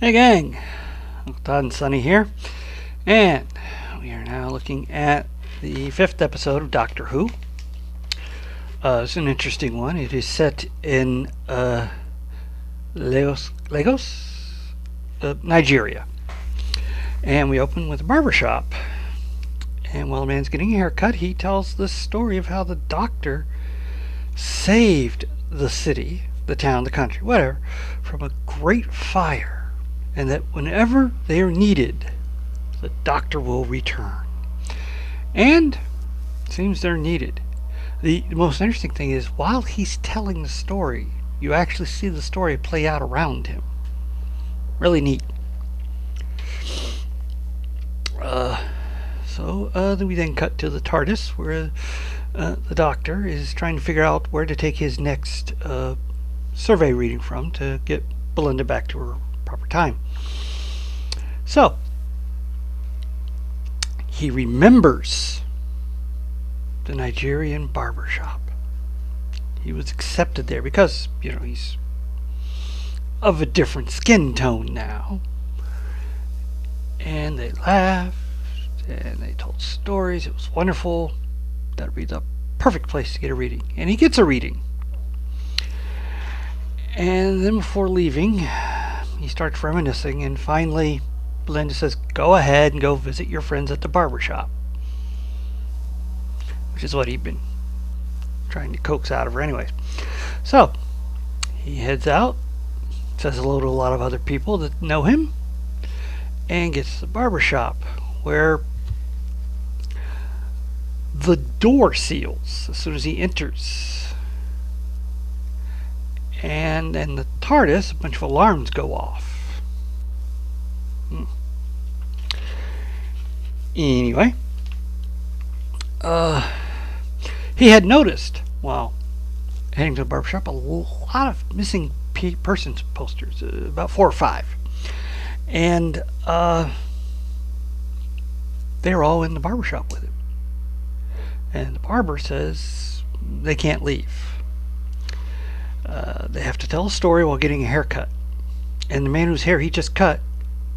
Hey gang, Uncle Todd and Sonny here, and we are now looking at the 5th episode of Doctor Who. It's an interesting one. It is set in Lagos, Nigeria, and we open with a barbershop. And while the man's getting a haircut, he tells the story of how the doctor saved the city, the town, the country, whatever, from a great fire. And that whenever they are needed, the doctor will return. And it seems they're needed. The most interesting thing is, while he's telling the story, you actually see the story play out around him. Really neat. So we then cut to the TARDIS, where the doctor is trying to figure out where to take his next survey reading from to get Belinda back to her proper time. So he remembers the Nigerian barbershop. He was accepted there because, he's of a different skin tone now. And they laughed and they told stories. It was wonderful. That would be the perfect place to get a reading. And he gets a reading. And then before leaving, he starts reminiscing, and finally Belinda says, go ahead and go visit your friends at the barbershop, which is what he'd been trying to coax out of her anyways. So he heads out, says hello to a lot of other people that know him, and gets to the barbershop, where the door seals as soon as he enters. And in the TARDIS, a bunch of alarms go off. Anyway, he had noticed, while heading to the barbershop, a lot of missing persons posters, about 4 or 5. And they're all in the barbershop with him. And the barber says they can't leave. They have to tell a story while getting a haircut. And the man whose hair he just cut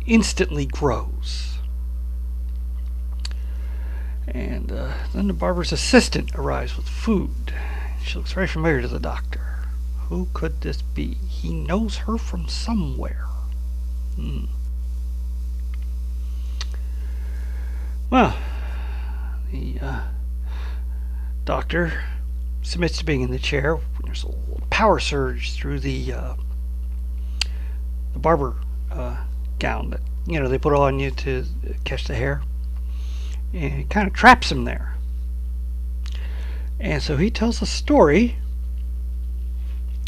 instantly grows. And then the barber's assistant arrives with food. She looks very familiar to the doctor. Who could this be? He knows her from somewhere. Well, the doctor submits to being in the chair. There's a little power surge through the barber gown that they put on you to catch the hair, and it kind of traps him there. And so he tells a story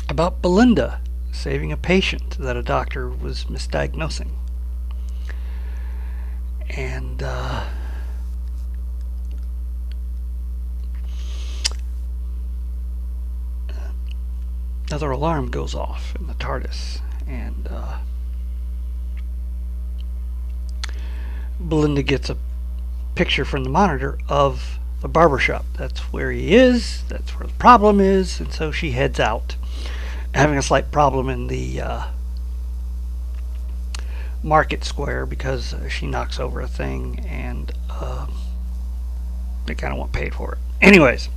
about Belinda saving a patient that a doctor was misdiagnosing. And another alarm goes off in the TARDIS, and Belinda gets a picture from the monitor of the barbershop. That's where he is, that's where the problem is, and so she heads out, having a slight problem in the market square because she knocks over a thing, and they kind of want paid for it. Anyways,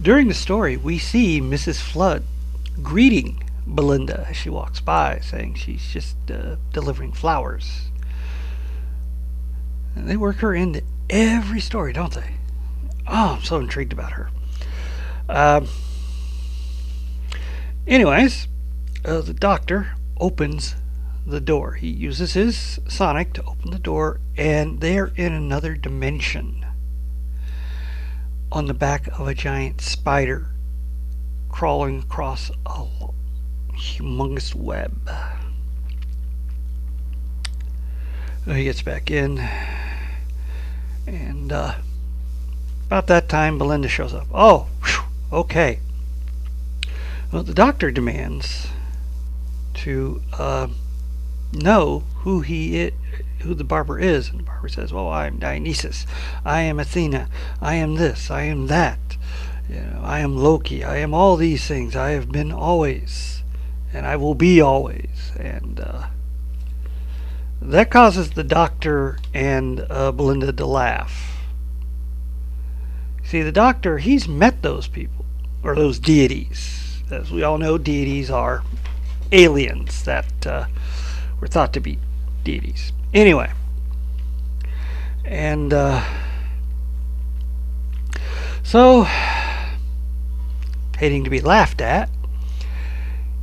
during the story, we see Mrs. Flood greeting Belinda as she walks by, saying she's just delivering flowers. And they work her into every story, don't they? Oh, I'm so intrigued about her. Anyways, the doctor opens the door. He uses his sonic to open the door, and they're in another dimension, on the back of a giant spider crawling across a humongous web. He gets back in, and about that time Belinda shows up. Oh, whew, okay. Well, the doctor demands to know who the barber is, and the barber says, well, I'm Dionysus, I am Athena, I am this, I am that. I am Loki. I am all these things. I have been always, and I will be always. And that causes the doctor and Belinda to laugh. See, the doctor, he's met those people, or those deities. As we all know, deities are aliens that were thought to be deities. Anyway, and so, hating to be laughed at,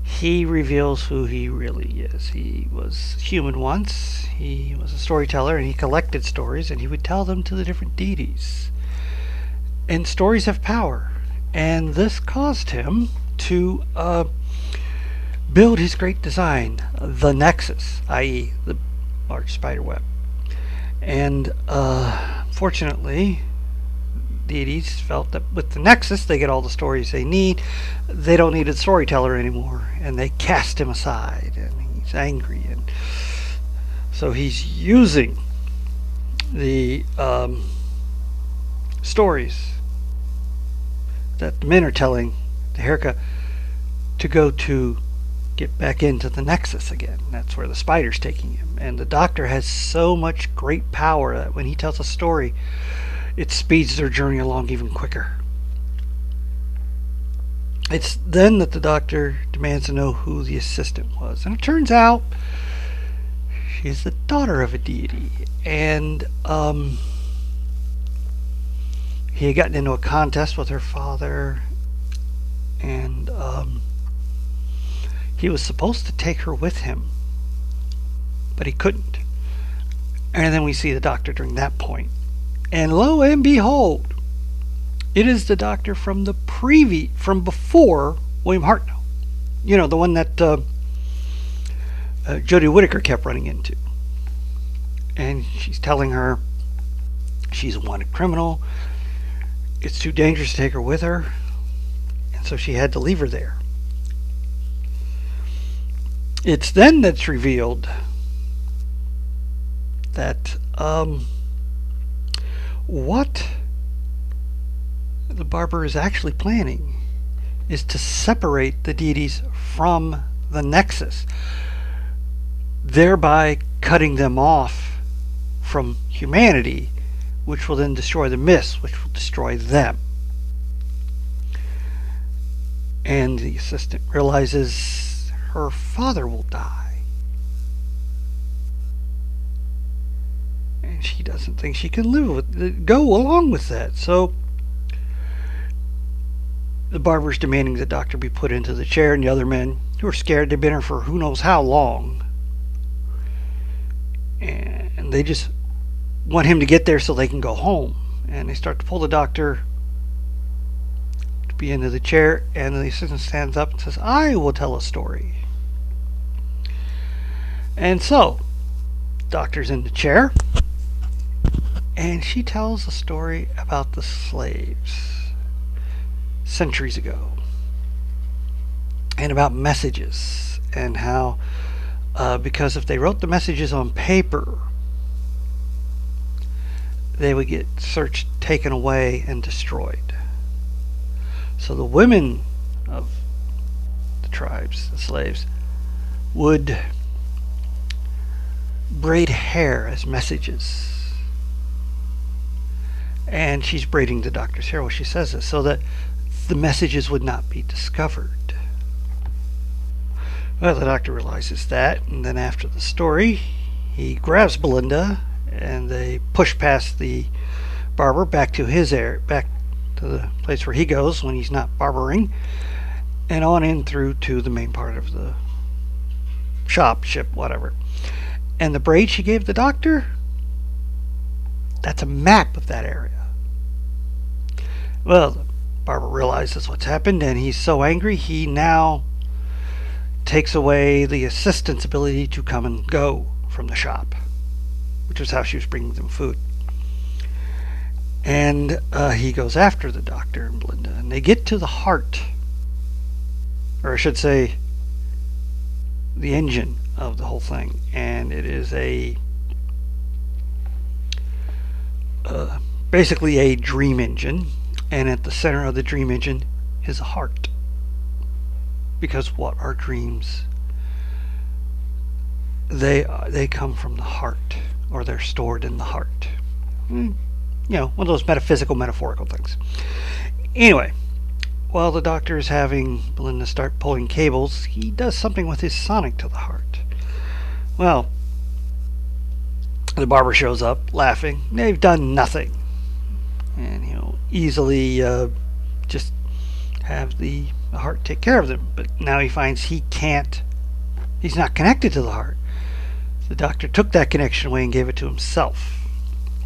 he reveals who he really is. He was human once, he was a storyteller, and he collected stories, and he would tell them to the different deities. And stories have power, and this caused him to build his great design, the Nexus, i.e., the large spider web. And fortunately, deities felt that with the Nexus, they get all the stories they need. They don't need a storyteller anymore, and they cast him aside, and he's angry. And so he's using the stories that the men are telling to Herka to go to get back into the Nexus again. That's where the spider's taking him. And the doctor has so much great power that when he tells a story, it speeds their journey along even quicker. It's then that the doctor demands to know who the assistant was. And it turns out she's the daughter of a deity. And he had gotten into a contest with her father, and he was supposed to take her with him, but he couldn't. And then we see the doctor during that point. And lo and behold, it is the doctor from from before William Hartnell. The one that Jodie Whittaker kept running into. And she's telling her she's a wanted criminal. It's too dangerous to take her with her, and so she had to leave her there. It's then that's revealed that what the barber is actually planning is to separate the deities from the Nexus, thereby cutting them off from humanity, which will then destroy the myths, which will destroy them. And the assistant realizes her father will die. And she doesn't think she can go along with that. So the barber's demanding the doctor be put into the chair, and the other men, who are scared, they've been here for who knows how long. And they just want him to get there so they can go home. And they start to pull the doctor to be into the chair, and the assistant stands up and says, "I will tell a story." And so, doctor's in the chair, and she tells a story about the slaves centuries ago, and about messages, and how because if they wrote the messages on paper, they would get searched, taken away, and destroyed. So the women of the tribes, the slaves, would braid hair as messages. And she's braiding the doctor's hair while she says this, so that the messages would not be discovered. Well, the doctor realizes that, and then after the story, he grabs Belinda, and they push past the barber back to the place where he goes when he's not barbering, and on in through to the main part of the ship, whatever. And the braid she gave the doctor, that's a map of that area. Well, the barber realizes what's happened, and he's so angry, he now takes away the assistant's ability to come and go from the shop, which was how she was bringing them food. And he goes after the doctor and Belinda, and they get to the heart, or I should say the engine of the whole thing, and it is basically a dream engine, And at the center of the dream engine is a heart. Because what are dreams? They come from the heart, or they're stored in the heart. You know, one of those metaphysical, metaphorical things. Anyway, while the doctor is having Belinda start pulling cables, he does something with his sonic to the heart. Well, the barber shows up, laughing. They've done nothing. And he'll easily just have the heart take care of them. But now he finds he can't, he's not connected to the heart. The doctor took that connection away and gave it to himself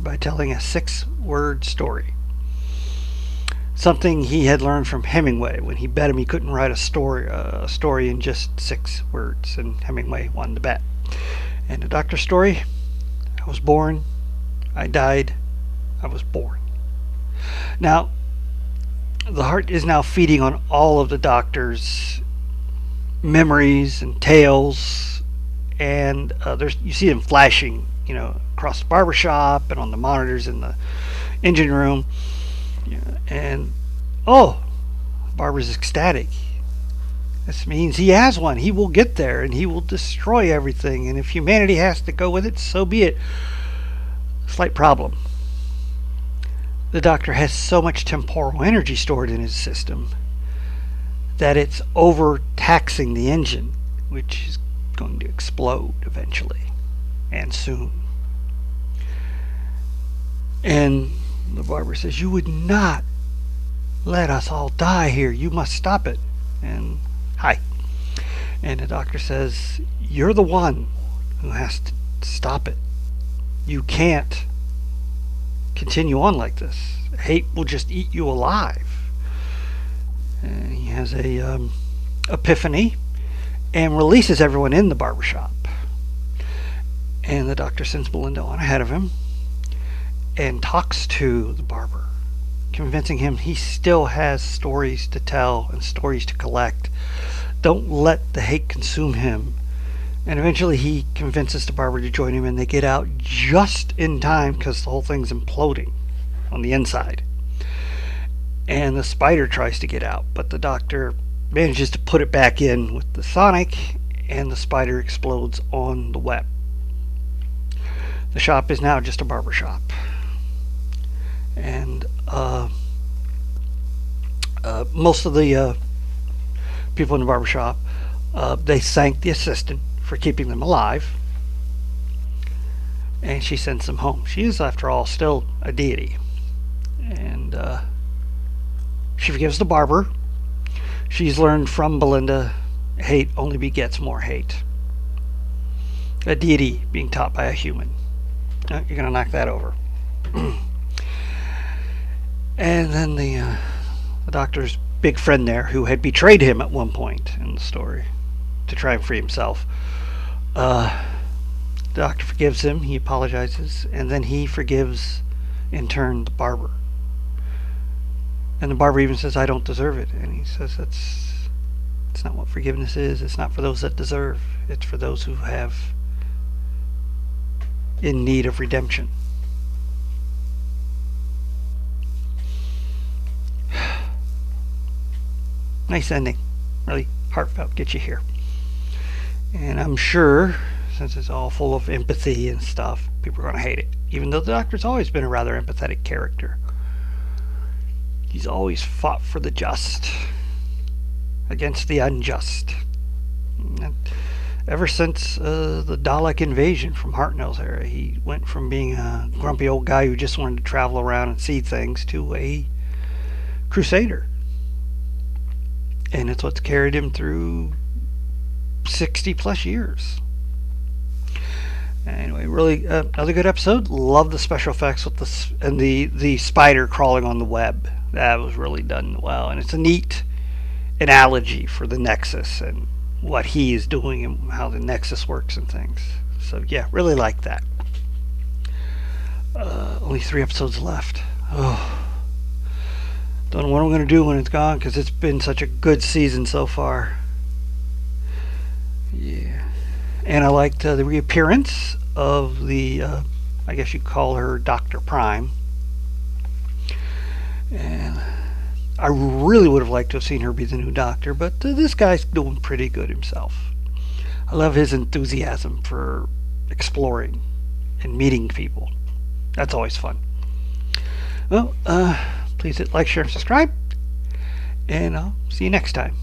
by telling a 6-word story. Something he had learned from Hemingway when he bet him he couldn't write a story in just 6 words, and Hemingway won the bet. And the doctor's story: I was born, I died, I was born. Now, the heart is now feeding on all of the doctor's memories and tales, and you see them flashing, across the barbershop and on the monitors in the engine room. And Barber's ecstatic. This means he has one. He will get there and he will destroy everything. And if humanity has to go with it, so be it. Slight problem. The doctor has so much temporal energy stored in his system that it's overtaxing the engine, which is going to explode eventually, and soon. And the barber says, "You would not let us all die here. You must stop it." And hi. And the doctor says, "You're the one who has to stop it. You can't continue on like this. Hate will just eat you alive." And he has a epiphany and releases everyone in the barbershop. And the doctor sends Belinda on ahead of him and talks to the barber, convincing him he still has stories to tell and stories to collect. Don't let the hate consume him. And eventually he convinces the barber to join him, and they get out just in time because the whole thing's imploding on the inside. And the spider tries to get out, but the doctor manages to put it back in with the sonic, and the spider explodes on the web. The shop is now just a barber shop. And most of the people in the barbershop, they thank the assistant for keeping them alive, and she sends them home. She is, after all, still a deity. And she forgives the barber. She's learned from Belinda, hate only begets more hate. A deity being taught by a human. You're going to knock that over. And then the doctor's big friend there, who had betrayed him at one point in the story to try and free himself, the doctor forgives him. He apologizes, and then he forgives in turn the barber. And the barber even says, "I don't deserve it." And he says, that's not what forgiveness is. It's not for those that deserve. It's for those who have in need of redemption. Nice ending. Really heartfelt. Get you here. And I'm sure, since it's all full of empathy and stuff, people are going to hate it. Even though the doctor's always been a rather empathetic character. He's always fought for the just against the unjust. And ever since the Dalek invasion from Hartnell's era, he went from being a grumpy old guy who just wanted to travel around and see things to a crusader. And it's what's carried him through 60 plus years. Anyway, really another good episode. Love the special effects with the spider crawling on the web. That was really done well, and it's a neat analogy for the Nexus and what he is doing and how the Nexus works and things. So yeah, really like that. Only 3 episodes left. Don't know what I'm going to do when it's gone, because it's been such a good season so far. Yeah. And I liked the reappearance of the, I guess you'd call her Dr. Prime. And I really would have liked to have seen her be the new doctor, but this guy's doing pretty good himself. I love his enthusiasm for exploring and meeting people. That's always fun. Well, please hit like, share, and subscribe, and I'll see you next time.